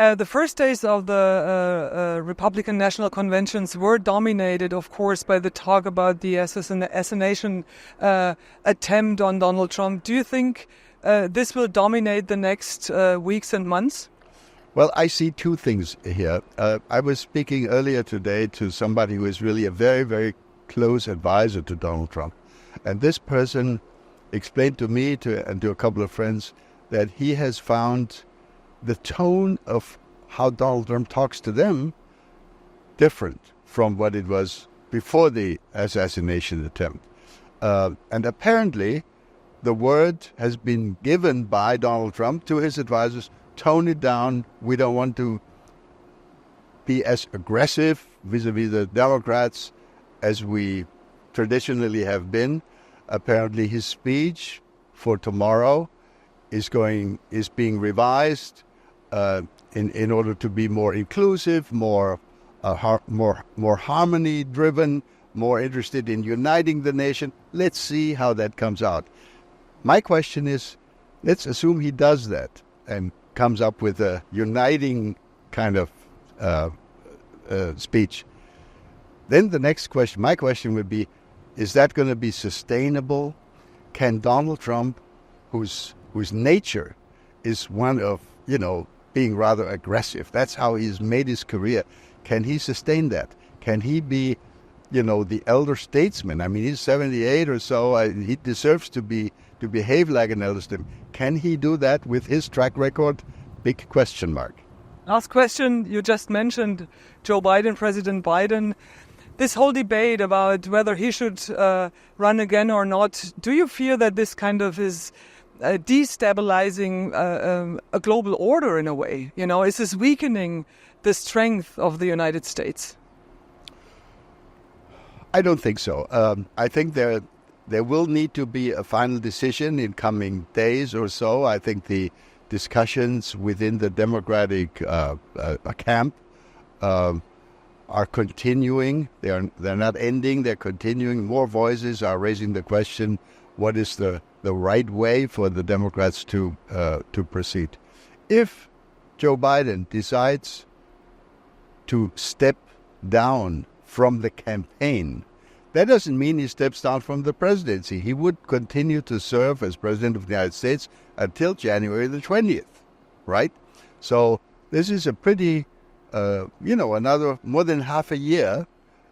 The first days of the Republican National Conventions were dominated, of course, by the talk about the assassination attempt on Donald Trump. Do you think this will dominate the next weeks and months? Well, I see two things here. I was speaking earlier today to somebody who is really a very, very close advisor to Donald Trump. And this person explained to me and to a couple of friends that he has found the tone of how Donald Trump talks to them different from what it was before the assassination attempt. And apparently, the word has been given by Donald Trump to his advisors, tone it down. We don't want to be as aggressive vis-a-vis the Democrats as we traditionally have been. Apparently, his speech for tomorrow is being revised in order to be more inclusive, more harmony-driven, more interested in uniting the nation. Let's see how that comes out. My question is, let's assume he does that and comes up with a uniting kind of speech. Then the next question, my question would be, is that going to be sustainable? Can Donald Trump, whose nature is one of, being rather aggressive, that's how he's made his career, can he sustain that? Can he be, the elder statesman? I mean, he's 78 or so. He deserves to behave like an elder statesman. Can he do that with his track record? Big question mark. Last question, you just mentioned Joe Biden, President Biden. This whole debate about whether he should run again or not, do you fear that this kind of is destabilizing a global order in a way? Is this weakening the strength of the United States? I don't think so. I think there will need to be a final decision in coming days or so. I think the discussions within the Democratic camp are continuing. They're not ending. They're continuing. More voices are raising the question: what is the right way for the Democrats to proceed? If Joe Biden decides to step down from the campaign, that doesn't mean he steps down from the presidency. He would continue to serve as president of the United States until January the 20th, right? So this is a pretty, another more than half a year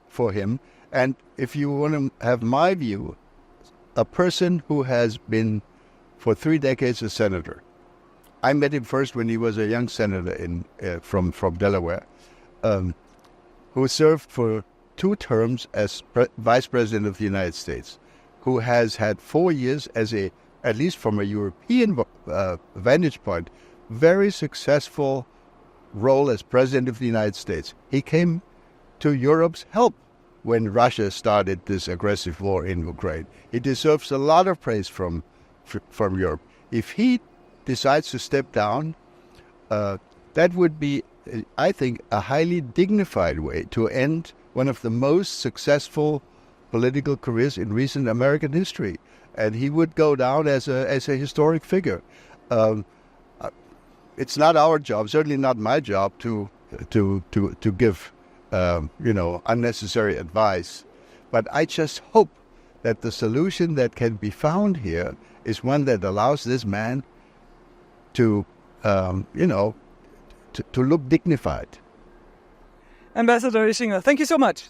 for him. And if you want to have my view, a person who has been for 3 decades a senator. I met him first when he was a young senator from Delaware, who served for 2 terms as Vice President of the United States, who has had 4 years as at least from a European vantage point, very successful role as President of the United States. He came to Europe's help when Russia started this aggressive war in Ukraine. He deserves a lot of praise from Europe. If he decides to step down, that would be, I think, a highly dignified way to end one of the most successful political careers in recent American history, and he would go down as a historic figure. It's not our job, certainly not my job, to give unnecessary advice, but I just hope that the solution that can be found here is one that allows this man to look dignified. Ambassador Ischinger, thank you so much.